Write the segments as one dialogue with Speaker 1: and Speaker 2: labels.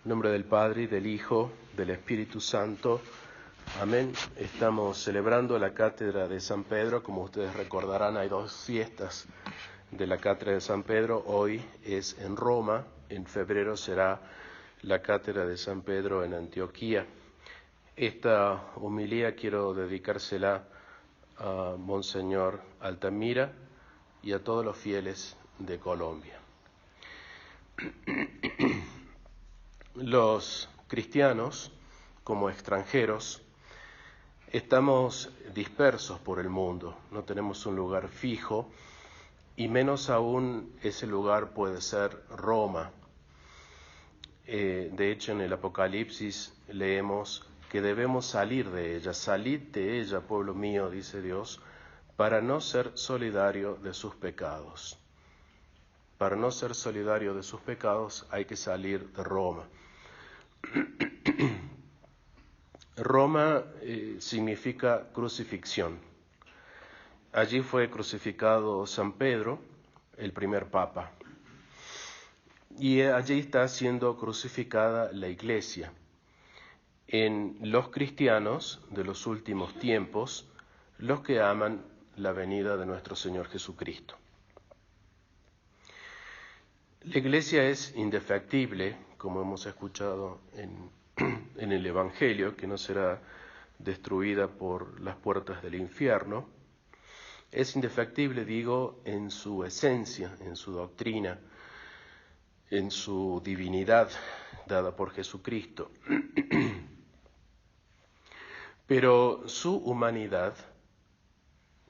Speaker 1: En nombre del Padre, y del Hijo, del Espíritu Santo. Amén. Estamos celebrando la Cátedra de San Pedro. Como ustedes recordarán, hay dos fiestas de la Cátedra de San Pedro. Hoy es en Roma, en febrero será la Cátedra de San Pedro en Antioquía. Esta homilía quiero dedicársela a Monseñor Altamira y a todos los fieles de Colombia. Los cristianos, como extranjeros, estamos dispersos por el mundo, no tenemos un lugar fijo, y menos aún ese lugar puede ser Roma. De hecho, en el Apocalipsis leemos que debemos salir de ella. Salid de ella, pueblo mío, dice Dios, para no ser solidario de sus pecados. Para no ser solidario de sus pecados hay que salir de Roma. Roma significa crucifixión. Allí fue crucificado San Pedro, el primer papa, y allí está siendo crucificada la Iglesia. En los cristianos de los últimos tiempos, los que aman la venida de nuestro Señor Jesucristo. La Iglesia es indefectible, como hemos escuchado en el Evangelio, que no será destruida por las puertas del infierno. Es indefectible, digo, en su esencia, en su doctrina, en su divinidad dada por Jesucristo. Pero su humanidad,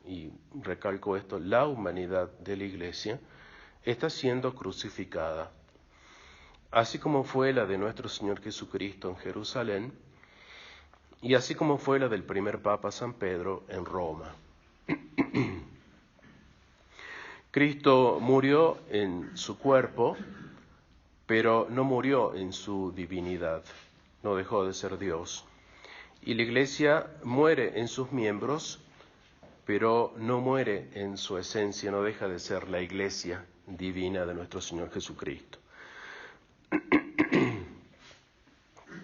Speaker 1: y recalco esto, la humanidad de la Iglesia, está siendo crucificada, así como fue la de nuestro Señor Jesucristo en Jerusalén, y así como fue la del primer Papa San Pedro en Roma. Cristo murió en su cuerpo, pero no murió en su divinidad, no dejó de ser Dios. Y la Iglesia muere en sus miembros, pero no muere en su esencia, no deja de ser la Iglesia divina de nuestro Señor Jesucristo.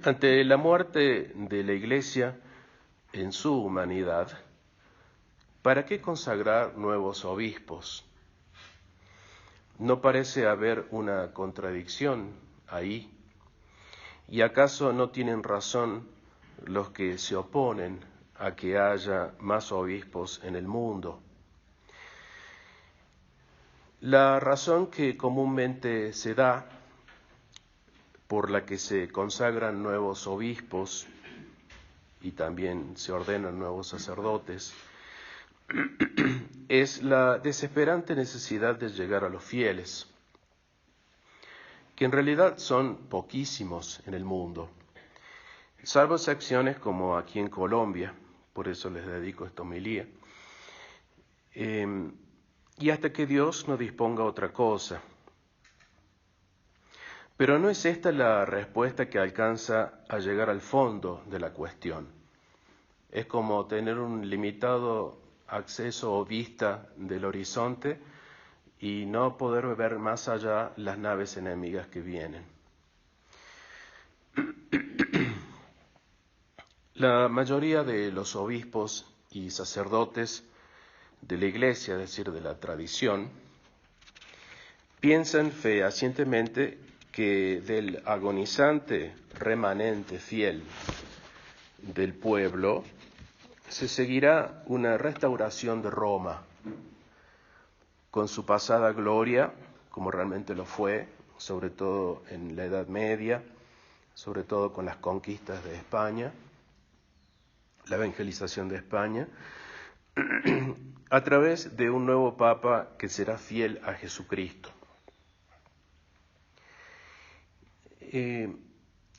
Speaker 1: Ante la muerte de la Iglesia en su humanidad, ¿para qué consagrar nuevos obispos? ¿No parece haber una contradicción ahí? ¿Y acaso no tienen razón los que se oponen a que haya más obispos en el mundo? La razón que comúnmente se da por la que se consagran nuevos obispos y también se ordenan nuevos sacerdotes es la desesperante necesidad de llegar a los fieles, que en realidad son poquísimos en el mundo, salvo excepciones como aquí en Colombia, por eso les dedico esta homilía, y hasta que Dios no disponga otra cosa. Pero no es esta la respuesta que alcanza a llegar al fondo de la cuestión. Es como tener un limitado acceso o vista del horizonte y no poder ver más allá las naves enemigas que vienen. La mayoría de los obispos y sacerdotes de la Iglesia, es decir, de la tradición, piensan fehacientemente que del agonizante remanente fiel del pueblo se seguirá una restauración de Roma, con su pasada gloria, como realmente lo fue, sobre todo en la Edad Media, sobre todo con las conquistas de España, la evangelización de España, a través de un nuevo Papa que será fiel a Jesucristo.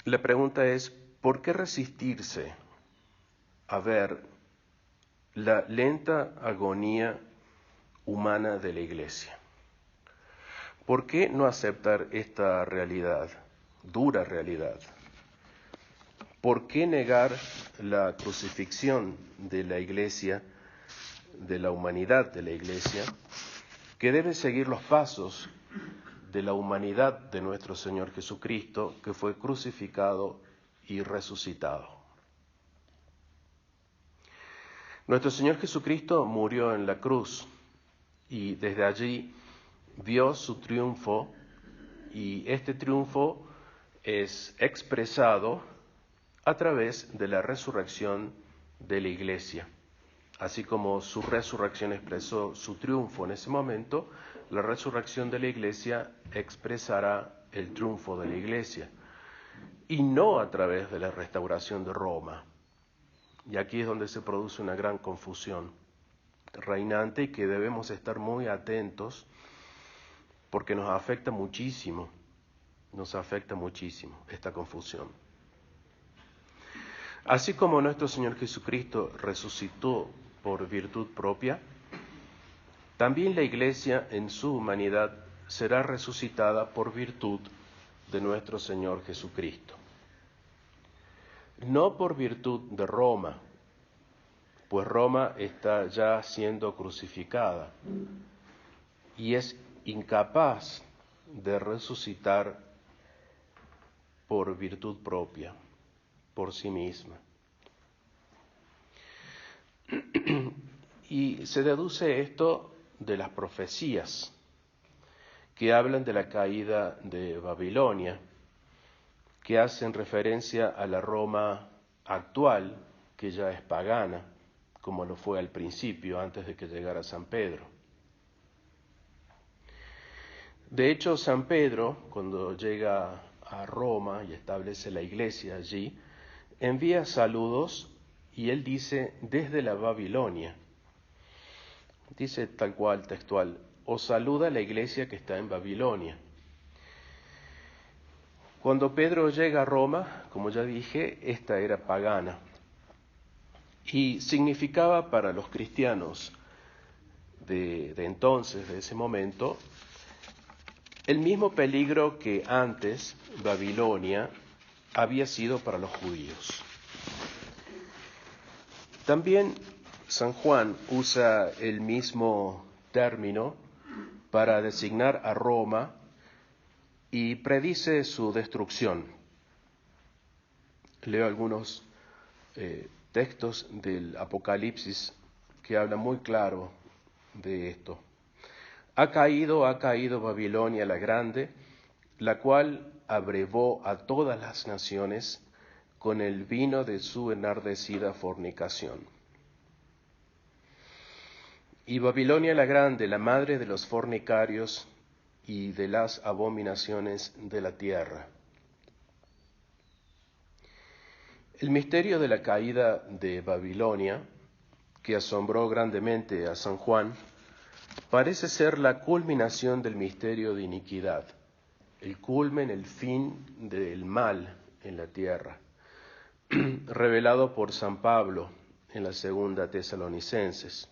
Speaker 1: La pregunta es, ¿por qué resistirse a ver la lenta agonía humana de la Iglesia? ¿Por qué no aceptar esta realidad, dura realidad? ¿Por qué negar la crucifixión de la Iglesia, de la humanidad de la Iglesia, que debe seguir los pasos de la humanidad de nuestro Señor Jesucristo, que fue crucificado y resucitado. Nuestro Señor Jesucristo murió en la cruz y desde allí vio su triunfo, y este triunfo es expresado a través de la resurrección de la Iglesia. Así como su resurrección expresó su triunfo en ese momento, la resurrección de la Iglesia expresará el triunfo de la Iglesia, y no a través de la restauración de Roma. Y aquí es donde se produce una gran confusión reinante y que debemos estar muy atentos porque nos afecta muchísimo esta confusión. Así como nuestro Señor Jesucristo resucitó por virtud propia, también la Iglesia en su humanidad será resucitada por virtud de nuestro Señor Jesucristo. No por virtud de Roma, pues Roma está ya siendo crucificada y es incapaz de resucitar por virtud propia, por sí misma. Y se deduce esto de las profecías que hablan de la caída de Babilonia, que hacen referencia a la Roma actual, que ya es pagana, como lo fue al principio, antes de que llegara San Pedro. De hecho, San Pedro, cuando llega a Roma y establece la iglesia allí, envía saludos y él dice, desde la Babilonia. Dice tal cual, textual, os saluda la iglesia que está en Babilonia. Cuando Pedro llega a Roma, como ya dije, esta era pagana y significaba para los cristianos de entonces, de ese momento, el mismo peligro que antes Babilonia había sido para los judíos. También San Juan usa el mismo término para designar a Roma y predice su destrucción. Leo algunos textos del Apocalipsis que hablan muy claro de esto. Ha caído Babilonia la grande, la cual abrevó a todas las naciones con el vino de su enardecida fornicación. Y Babilonia la grande, la madre de los fornicarios y de las abominaciones de la tierra. El misterio de la caída de Babilonia, que asombró grandemente a San Juan, parece ser la culminación del misterio de iniquidad, el culmen, el fin del mal en la tierra, revelado por San Pablo en la segunda Tesalonicenses,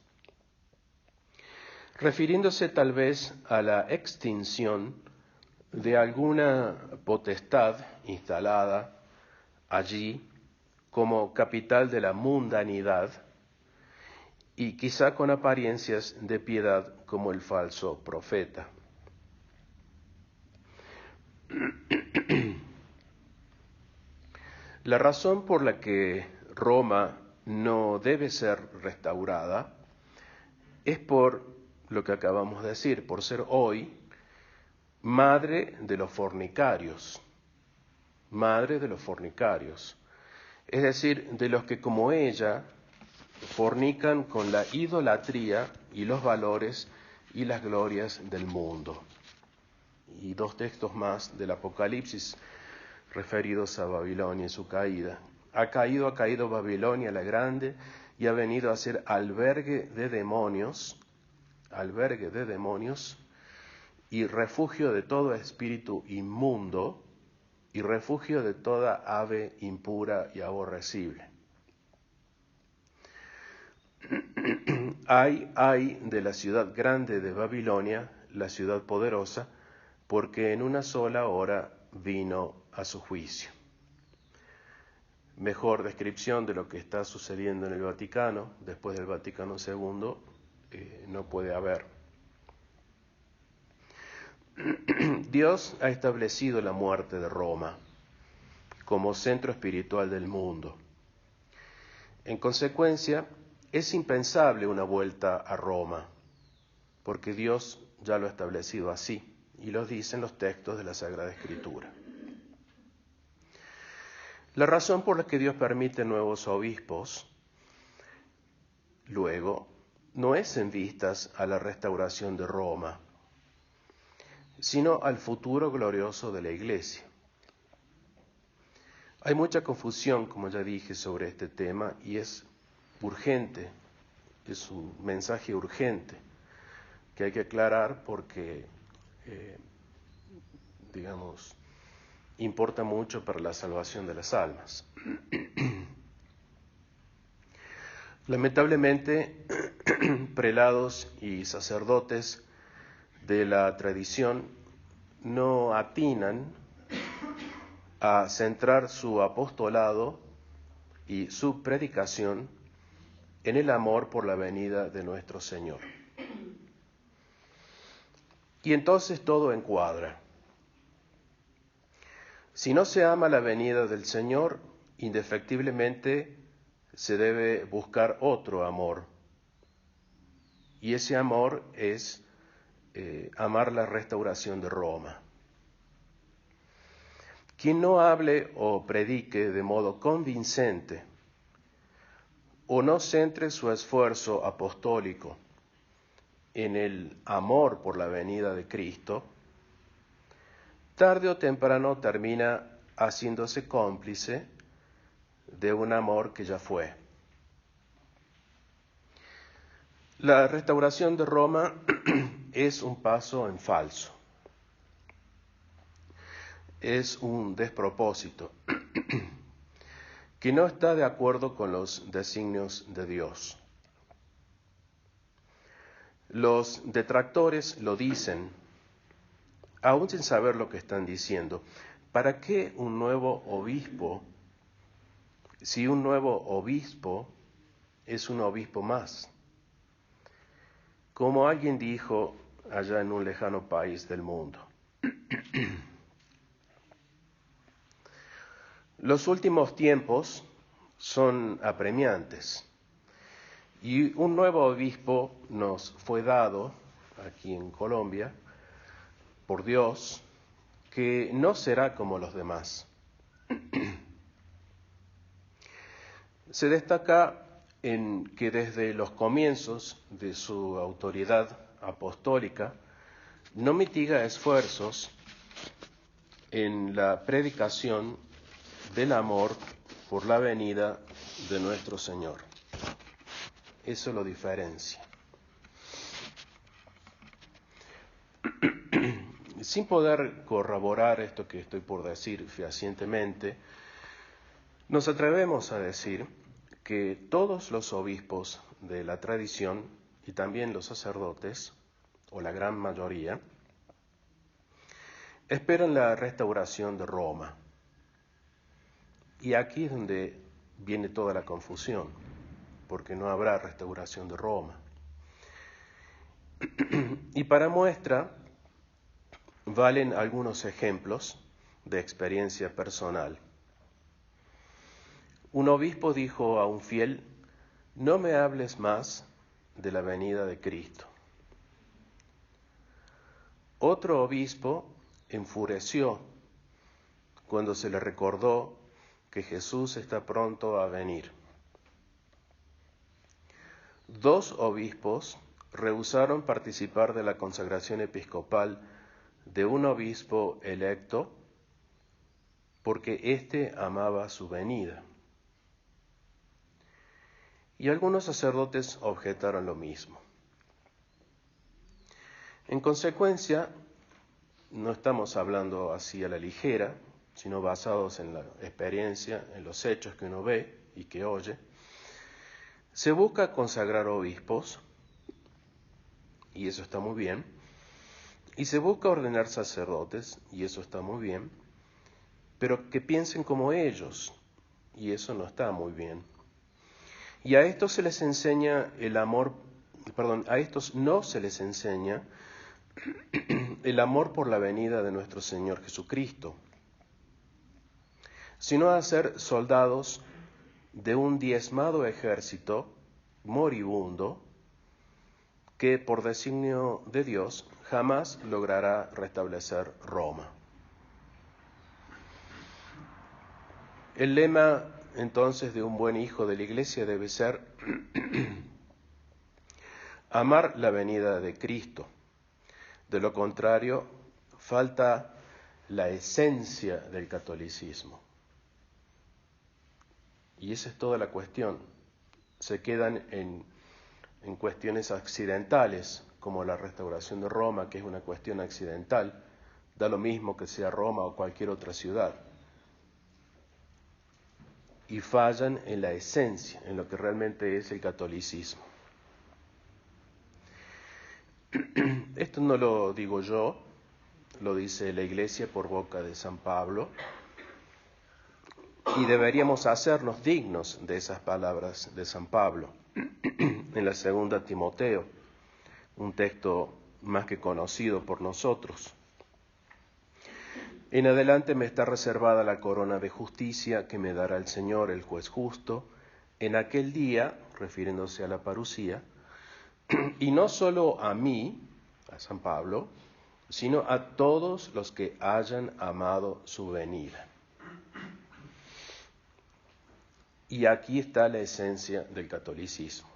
Speaker 1: refiriéndose tal vez a la extinción de alguna potestad instalada allí como capital de la mundanidad y quizá con apariencias de piedad como el falso profeta. La razón por la que Roma no debe ser restaurada es por lo que acabamos de decir, por ser hoy madre de los fornicarios, es decir, de los que como ella fornican con la idolatría y los valores y las glorias del mundo. Y dos textos más del Apocalipsis referidos a Babilonia y su caída. Ha caído Babilonia la grande y ha venido a ser albergue de demonios y refugio de todo espíritu inmundo y refugio de toda ave impura y aborrecible. Ay de la ciudad grande de Babilonia, la ciudad poderosa, porque en una sola hora vino a su juicio. Mejor descripción de lo que está sucediendo en el Vaticano, después del Vaticano II, no puede haber. Dios ha establecido la muerte de Roma como centro espiritual del mundo. En consecuencia, es impensable una vuelta a Roma, porque Dios ya lo ha establecido así, y lo dicen los textos de la Sagrada Escritura. La razón por la que Dios permite nuevos obispos, luego, no es en vistas a la restauración de Roma, sino al futuro glorioso de la Iglesia. Hay mucha confusión, como ya dije, sobre este tema, y es urgente, es un mensaje urgente que hay que aclarar porque, importa mucho para la salvación de las almas. Lamentablemente, prelados y sacerdotes de la tradición no atinan a centrar su apostolado y su predicación en el amor por la venida de nuestro Señor. Y entonces todo encuadra. Si no se ama la venida del Señor, indefectiblemente se debe buscar otro amor. Y ese amor es amar la restauración de Roma. Quien no hable o predique de modo convincente o no centre su esfuerzo apostólico en el amor por la venida de Cristo, tarde o temprano termina haciéndose cómplice de un amor que ya fue. La restauración de Roma es un paso en falso. Es un despropósito que no está de acuerdo con los designios de Dios. Los detractores lo dicen, aún sin saber lo que están diciendo. ¿Para qué un nuevo obispo si un nuevo obispo es un obispo más? Como alguien dijo allá en un lejano país del mundo. Los últimos tiempos son apremiantes y un nuevo obispo nos fue dado aquí en Colombia por Dios, que no será como los demás. Se destaca en que desde los comienzos de su autoridad apostólica no mitiga esfuerzos en la predicación del amor por la venida de nuestro Señor. Eso lo diferencia. Sin poder corroborar esto que estoy por decir fehacientemente, nos atrevemos a decir que todos los obispos de la tradición y también los sacerdotes, o la gran mayoría, esperan la restauración de Roma. Y aquí es donde viene toda la confusión, porque no habrá restauración de Roma. Y para muestra valen algunos ejemplos de experiencia personal. Un obispo dijo a un fiel: no me hables más de la venida de Cristo. Otro obispo enfureció cuando se le recordó que Jesús está pronto a venir. 2 obispos rehusaron participar de la consagración episcopal de un obispo electo porque éste amaba su venida. Y algunos sacerdotes objetaron lo mismo. En consecuencia, no estamos hablando así a la ligera, sino basados en la experiencia, en los hechos que uno ve y que oye. Se busca consagrar obispos, y eso está muy bien, y se busca ordenar sacerdotes, y eso está muy bien, pero que piensen como ellos, y eso no está muy bien. Y a estos se les enseña a estos no se les enseña el amor por la venida de nuestro Señor Jesucristo, sino a ser soldados de un diezmado ejército moribundo que por designio de Dios jamás logrará restablecer Roma. El lema entonces de un buen hijo de la Iglesia debe ser amar la venida de Cristo. De lo contrario, falta la esencia del catolicismo. Y esa es toda la cuestión. Se quedan en cuestiones accidentales, como la restauración de Roma, que es una cuestión accidental. Da lo mismo que sea Roma o cualquier otra ciudad. Y fallan en la esencia, en lo que realmente es el catolicismo. Esto no lo digo yo, lo dice la Iglesia por boca de San Pablo, y deberíamos hacernos dignos de esas palabras de San Pablo en la segunda Timoteo, un texto más que conocido por nosotros. En adelante me está reservada la corona de justicia que me dará el Señor, el juez justo, en aquel día, refiriéndose a la parucía, y no solo a mí, a San Pablo, sino a todos los que hayan amado su venida. Y aquí está la esencia del catolicismo.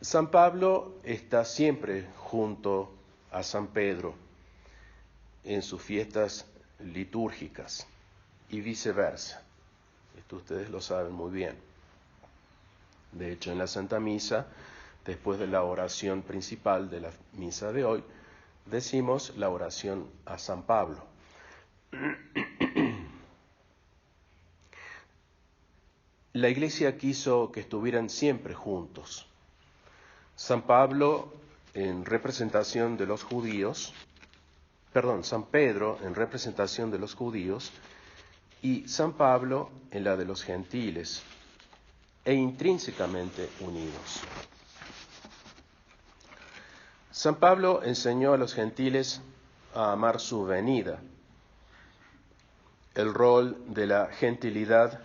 Speaker 1: San Pablo está siempre junto a San Pedro en sus fiestas litúrgicas y viceversa. Esto ustedes lo saben muy bien. De hecho, en la Santa Misa, después de la oración principal de la misa de hoy, decimos la oración a San Pablo. La Iglesia quiso que estuvieran siempre juntos. San Pedro en representación de los judíos y San Pablo en la de los gentiles, e intrínsecamente unidos. San Pablo enseñó a los gentiles a amar su venida. El rol de la gentilidad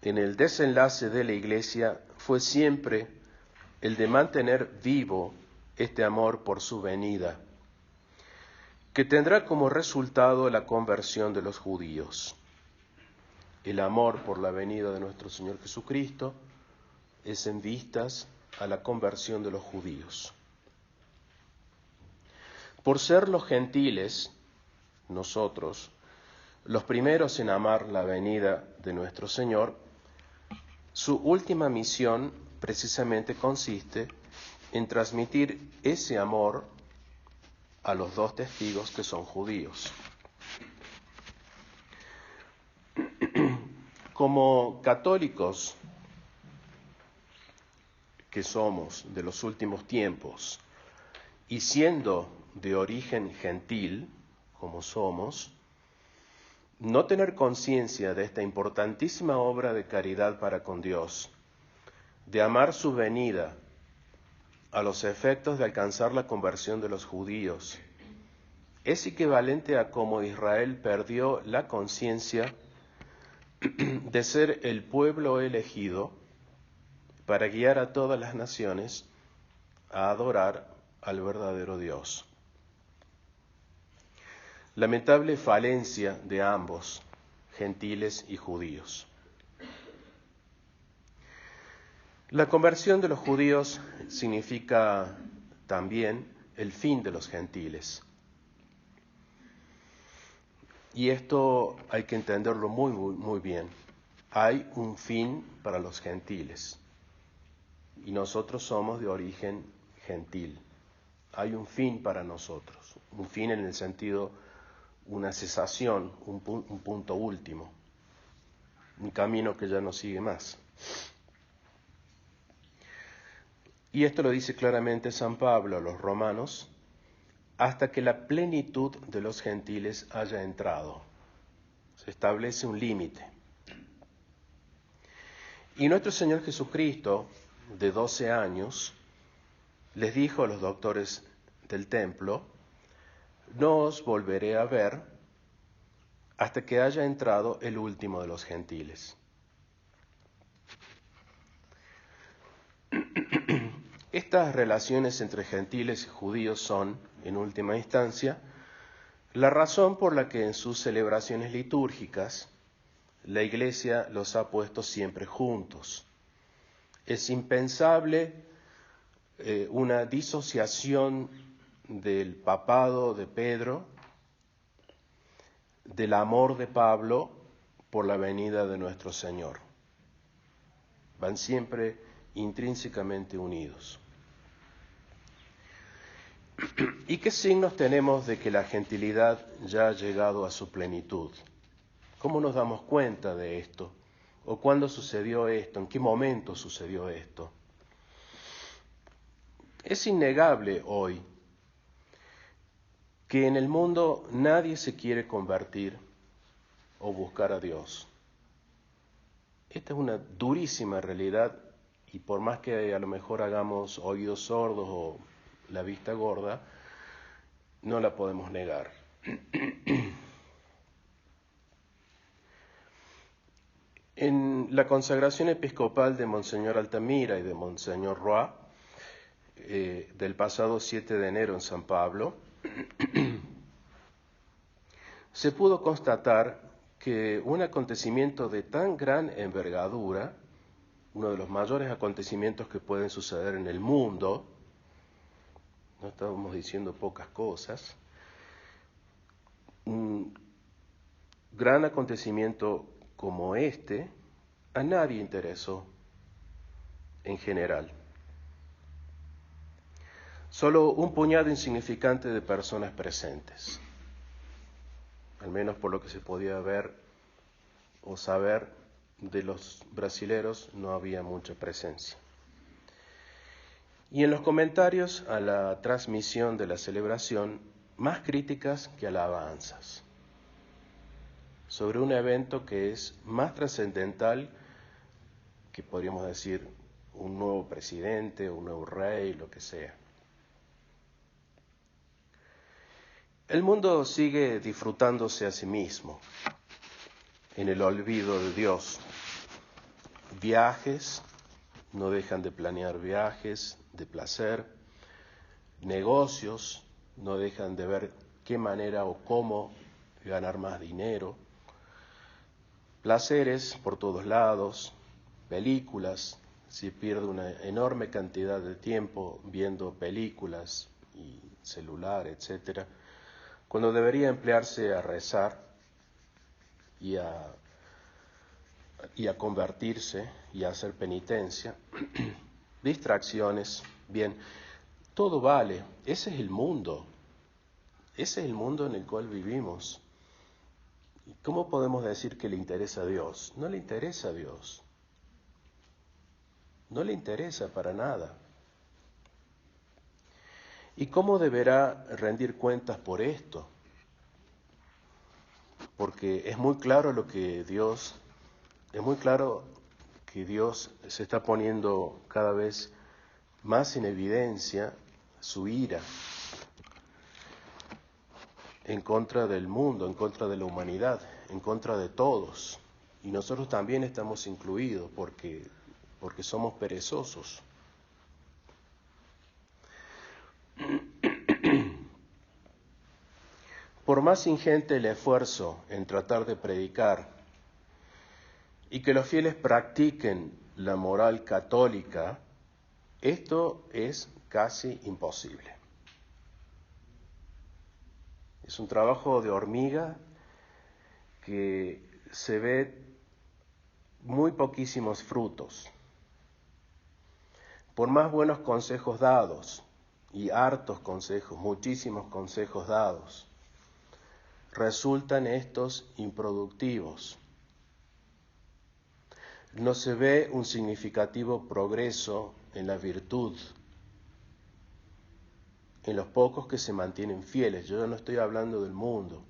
Speaker 1: en el desenlace de la Iglesia fue siempre el de mantener vivo este amor por su venida, que tendrá como resultado la conversión de los judíos. El amor por la venida de nuestro Señor Jesucristo es en vistas a la conversión de los judíos. Por ser los gentiles, nosotros, los primeros en amar la venida de nuestro Señor, su última misión precisamente consiste en transmitir ese amor a los dos testigos que son judíos. Como católicos que somos de los últimos tiempos y siendo de origen gentil, como somos, no tener conciencia de esta importantísima obra de caridad para con Dios, de amar su venida a los efectos de alcanzar la conversión de los judíos, es equivalente a como Israel perdió la conciencia de ser el pueblo elegido para guiar a todas las naciones a adorar al verdadero Dios. Lamentable falencia de ambos, gentiles y judíos. La conversión de los judíos significa también el fin de los gentiles. Y esto hay que entenderlo muy bien. Hay un fin para los gentiles. Y nosotros somos de origen gentil. Hay un fin para nosotros. Un fin en el sentido, una cesación, un punto último. Un camino que ya no sigue más. Y esto lo dice claramente San Pablo a los romanos, hasta que la plenitud de los gentiles haya entrado. Se establece un límite. Y nuestro Señor Jesucristo, de 12 años, les dijo a los doctores del templo: no os volveré a ver hasta que haya entrado el último de los gentiles. Estas relaciones entre gentiles y judíos son, en última instancia, la razón por la que en sus celebraciones litúrgicas la Iglesia los ha puesto siempre juntos. Es impensable una disociación del papado de Pedro, del amor de Pablo por la venida de nuestro Señor. Van siempre intrínsecamente unidos. ¿Y qué signos tenemos de que la gentilidad ya ha llegado a su plenitud? ¿Cómo nos damos cuenta de esto? ¿O cuándo sucedió esto? ¿En qué momento sucedió esto? Es innegable hoy que en el mundo nadie se quiere convertir o buscar a Dios. Esta es una durísima realidad, y por más que a lo mejor hagamos oídos sordos o la vista gorda, no la podemos negar. En la consagración episcopal de Monseñor Altamira y de Monseñor Roa, del pasado 7 de enero en San Pablo, se pudo constatar que un acontecimiento de tan gran envergadura, uno de los mayores acontecimientos que pueden suceder en el mundo, no estamos diciendo pocas cosas, un gran acontecimiento como este a nadie interesó en general. Solo un puñado insignificante de personas presentes, al menos por lo que se podía ver o saber de los brasileros, no había mucha presencia. Y en los comentarios a la transmisión de la celebración, más críticas que alabanzas, sobre un evento que es más trascendental que, podríamos decir, un nuevo presidente, un nuevo rey, lo que sea. El mundo sigue disfrutándose a sí mismo, en el olvido de Dios. Viajes, no dejan de planear viajes de placer. Negocios, no dejan de ver qué manera o cómo ganar más dinero. Placeres por todos lados, películas, se pierde una enorme cantidad de tiempo viendo películas y celular, etcétera, cuando debería emplearse a rezar y a convertirse y a hacer penitencia. Distracciones, bien, todo vale, ese es el mundo en el cual vivimos. ¿Cómo podemos decir que le interesa a Dios? No le interesa a Dios. No le interesa para nada. ¿Y cómo deberá rendir cuentas por esto? Porque es muy claro que Dios se está poniendo cada vez más en evidencia su ira en contra del mundo, en contra de la humanidad, en contra de todos. Y nosotros también estamos incluidos porque somos perezosos. Por más ingente el esfuerzo en tratar de predicar y que los fieles practiquen la moral católica, esto es casi imposible. Es un trabajo de hormiga que se ve muy poquísimos frutos. Por más buenos consejos dados, y hartos consejos, muchísimos consejos dados, resultan estos improductivos. No se ve un significativo progreso en la virtud, en los pocos que se mantienen fieles. Yo no estoy hablando del mundo,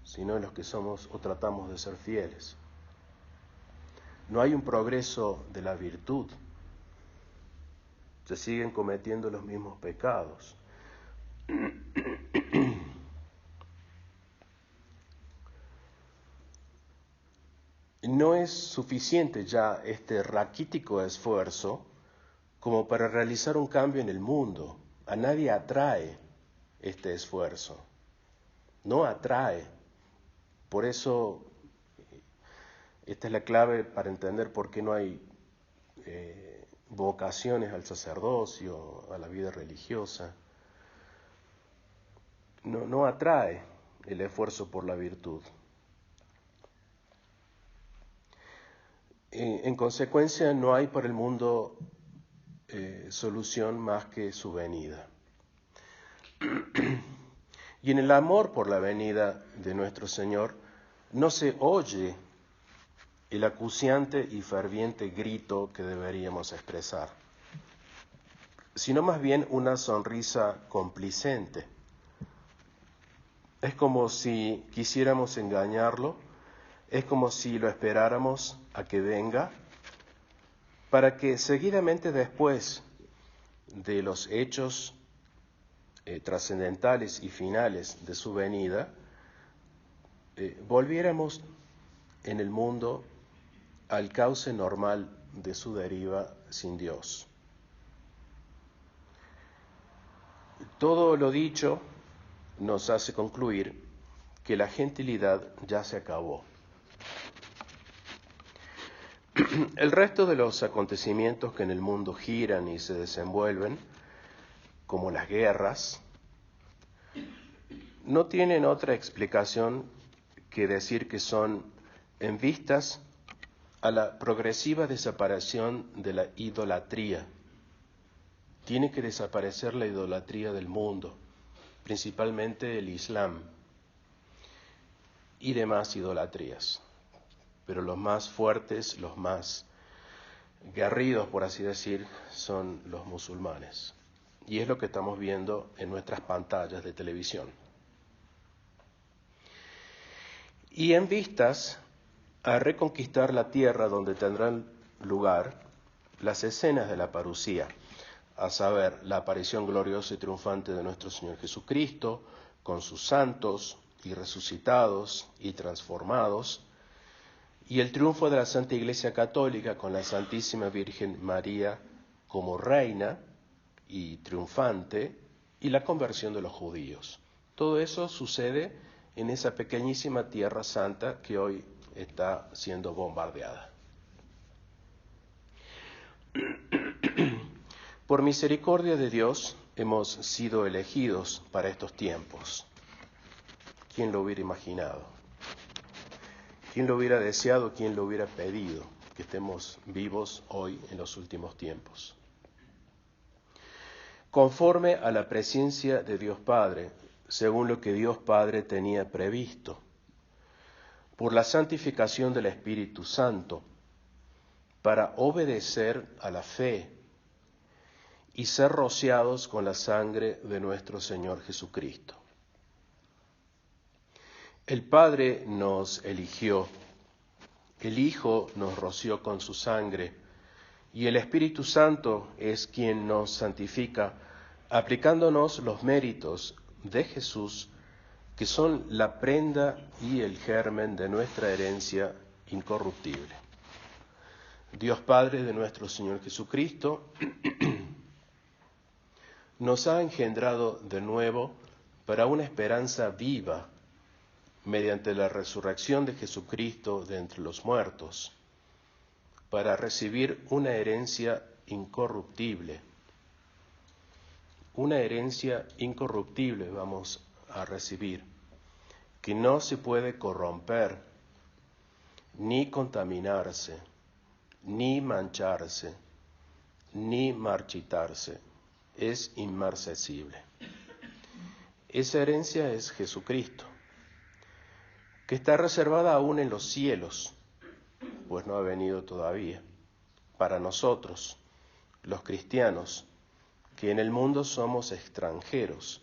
Speaker 1: sino en los que somos o tratamos de ser fieles. No hay un progreso de la virtud. se siguen cometiendo los mismos pecados. No es suficiente ya este raquítico esfuerzo como para realizar un cambio en el mundo. A nadie atrae este esfuerzo. No atrae. Por eso, esta es la clave para entender por qué no hay vocaciones al sacerdocio, a la vida religiosa. No atrae el esfuerzo por la virtud. En consecuencia, no hay para el mundo solución más que su venida. Y en el amor por la venida de nuestro Señor no se oye el acuciante y ferviente grito que deberíamos expresar, sino más bien una sonrisa complicente. Es como si quisiéramos engañarlo, es como si lo esperáramos a que venga, para que seguidamente después de los hechos trascendentales y finales de su venida, volviéramos en el mundo al cauce normal de su deriva sin Dios. Todo lo dicho nos hace concluir que la gentilidad ya se acabó. El resto de los acontecimientos que en el mundo giran y se desenvuelven, como las guerras, no tienen otra explicación que decir que son en vistas a la progresiva desaparición de la idolatría. Tiene que desaparecer la idolatría del mundo, principalmente el Islam y demás idolatrías. Pero los más fuertes, los más guerridos, por así decir, son los musulmanes. Y es lo que estamos viendo en nuestras pantallas de televisión. Y en vistas a reconquistar la tierra donde tendrán lugar las escenas de la parucía, a saber, la aparición gloriosa y triunfante de nuestro Señor Jesucristo, con sus santos y resucitados y transformados, y el triunfo de la Santa Iglesia Católica con la Santísima Virgen María como reina y triunfante, y la conversión de los judíos. Todo eso sucede en esa pequeñísima tierra santa que hoy está siendo bombardeada. Por misericordia de Dios hemos sido elegidos para estos tiempos. ¿Quién lo hubiera imaginado? ¿Quién lo hubiera deseado? ¿Quién lo hubiera pedido? Que estemos vivos hoy en los últimos tiempos. Conforme a la presencia de Dios Padre, según lo que Dios Padre tenía previsto, por la santificación del Espíritu Santo, para obedecer a la fe y ser rociados con la sangre de nuestro Señor Jesucristo. El Padre nos eligió, el Hijo nos roció con su sangre, y el Espíritu Santo es quien nos santifica, aplicándonos los méritos de Jesús, que son la prenda y el germen de nuestra herencia incorruptible. Dios Padre de nuestro Señor Jesucristo nos ha engendrado de nuevo para una esperanza viva mediante la resurrección de Jesucristo de entre los muertos, para recibir una herencia incorruptible. Una herencia incorruptible vamos a recibir, que no se puede corromper, ni contaminarse, ni mancharse, ni marchitarse. Es inmarcesible. Esa herencia es Jesucristo, que está reservada aún en los cielos, pues no ha venido todavía, para nosotros, los cristianos, que en el mundo somos extranjeros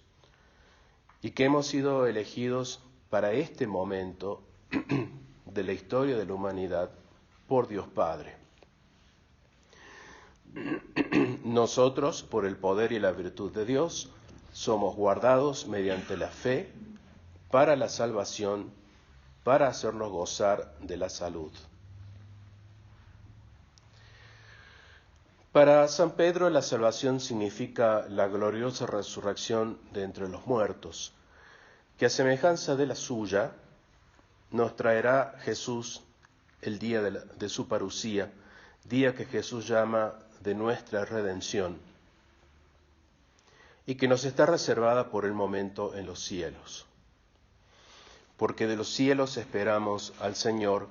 Speaker 1: y que hemos sido elegidos para este momento de la historia de la humanidad por Dios Padre. Nosotros, por el poder y la virtud de Dios, somos guardados mediante la fe para la salvación, para hacernos gozar de la salud. Para San Pedro, la salvación significa la gloriosa resurrección de entre los muertos, que a semejanza de la suya, nos traerá Jesús el día de su parucía, día que Jesús llama de nuestra redención, y que nos está reservada por el momento en los cielos. Porque de los cielos esperamos al Señor,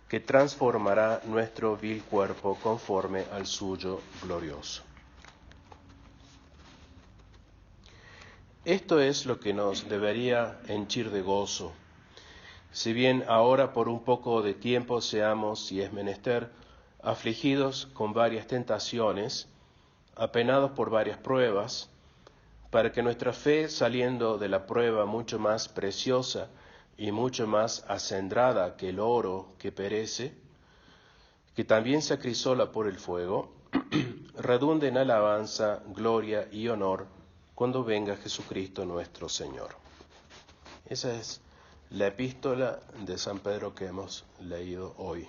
Speaker 1: que transformará nuestro vil cuerpo conforme al suyo glorioso. Esto es lo que nos debería henchir de gozo. Si bien ahora por un poco de tiempo seamos, si es menester, afligidos con varias tentaciones, apenados por varias pruebas, para que nuestra fe, saliendo de la prueba mucho más preciosa y mucho más acendrada que el oro que perece, que también se acrisola por el fuego, redunde en alabanza, gloria y honor cuando venga Jesucristo nuestro Señor. Esa es la epístola de San Pedro que hemos leído hoy.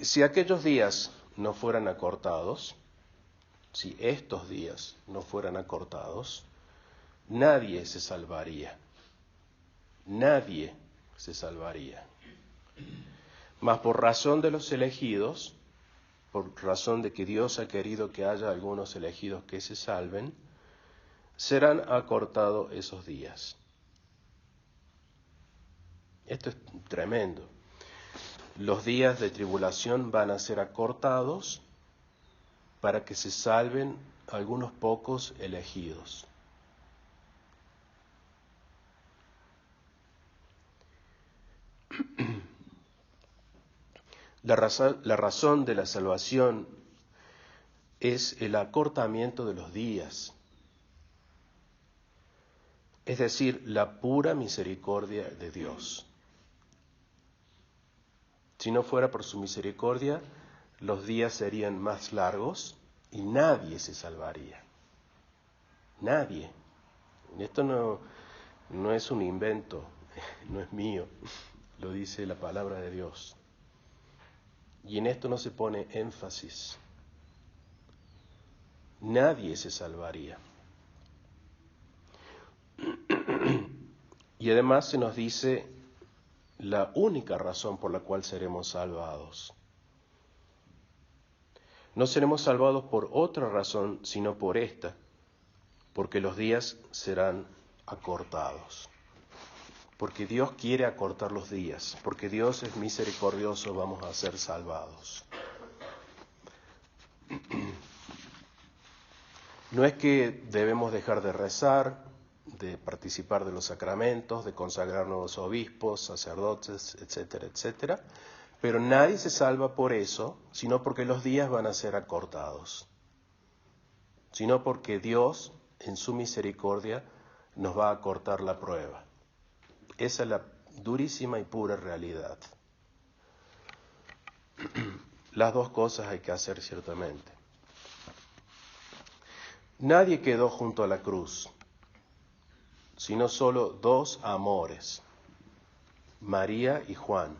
Speaker 1: Si aquellos días no fueran acortados, si estos días no fueran acortados, nadie se salvaría. Nadie se salvaría. Mas por razón de los elegidos, por razón de que Dios ha querido que haya algunos elegidos que se salven, serán acortados esos días. Esto es tremendo. Los días de tribulación van a ser acortados para que se salven algunos pocos elegidos. La razón de la salvación es el acortamiento de los días, es decir, la pura misericordia de Dios. Si no fuera por su misericordia, los días serían más largos y nadie se salvaría. Nadie. Esto no es un invento, no es mío, lo dice la palabra de Dios. Y en esto no se pone énfasis. Nadie se salvaría. Y además se nos dice la única razón por la cual seremos salvados. No seremos salvados por otra razón, sino por esta, porque los días serán acortados. Porque Dios quiere acortar los días, porque Dios es misericordioso, vamos a ser salvados. No es que debemos dejar de rezar, de participar de los sacramentos, de consagrar nuevos obispos, sacerdotes, etcétera, etcétera, pero nadie se salva por eso, sino porque los días van a ser acortados, sino porque Dios, en su misericordia, nos va a acortar la prueba. Esa es la durísima y pura realidad. Las dos cosas hay que hacer ciertamente. Nadie quedó junto a la cruz, sino solo dos amores, María y Juan.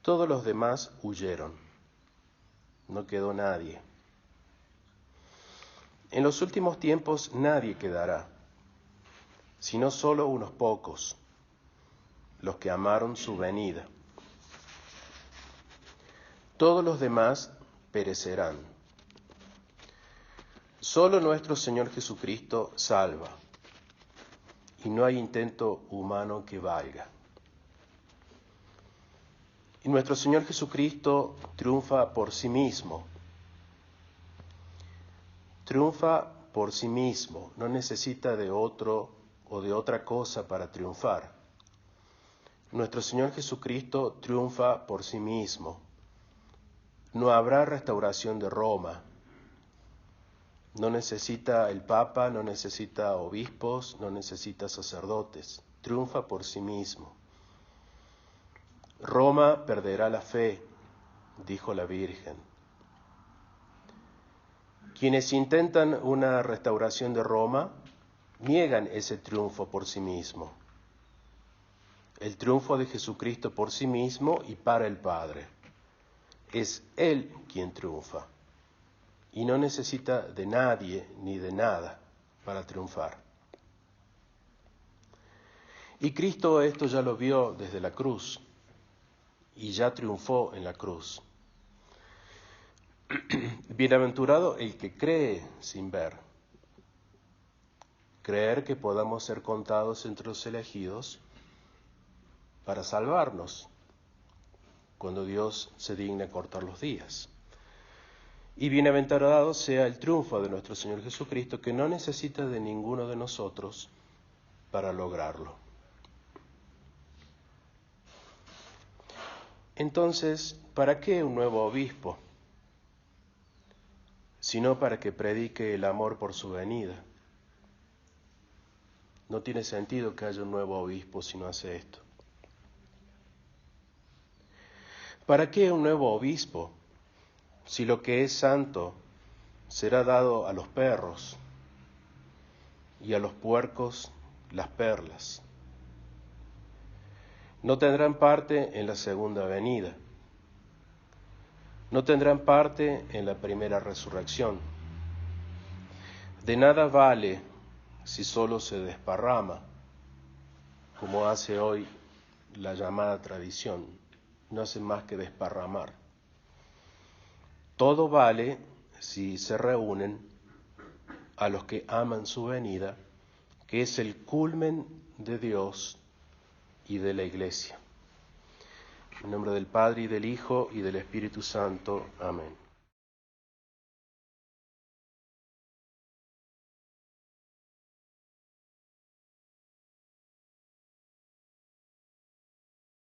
Speaker 1: Todos los demás huyeron, no quedó nadie. En los últimos tiempos nadie quedará, sino solo unos pocos, los que amaron su venida. Todos los demás perecerán. Solo nuestro Señor Jesucristo salva, y no hay intento humano que valga. Y nuestro Señor Jesucristo triunfa por sí mismo. Triunfa por sí mismo, no necesita de otro o de otra cosa para triunfar. Nuestro Señor Jesucristo triunfa por sí mismo. No habrá restauración de Roma. No necesita el Papa, no necesita obispos, no necesita sacerdotes. Triunfa por sí mismo. Roma perderá la fe, dijo la Virgen. Quienes intentan una restauración de Roma niegan ese triunfo por sí mismo. El triunfo de Jesucristo por sí mismo y para el Padre. Es Él quien triunfa y no necesita de nadie ni de nada para triunfar. Y Cristo esto ya lo vio desde la cruz y ya triunfó en la cruz. Bienaventurado el que cree sin ver. Creer que podamos ser contados entre los elegidos para salvarnos cuando Dios se digne cortar los días. Y bienaventurado sea el triunfo de nuestro Señor Jesucristo, que no necesita de ninguno de nosotros para lograrlo. Entonces, ¿para qué un nuevo obispo? Sino para que predique el amor por su venida. No tiene sentido que haya un nuevo obispo si no hace esto. ¿Para qué un nuevo obispo? Si lo que es santo será dado a los perros y a los puercos las perlas. No tendrán parte en la segunda venida. No tendrán parte en la primera resurrección. De nada vale si solo se desparrama, como hace hoy la llamada tradición. No hace más que desparramar. Todo vale si se reúnen a los que aman su venida, que es el culmen de Dios y de la Iglesia. En nombre del Padre, y del Hijo, y del Espíritu Santo. Amén.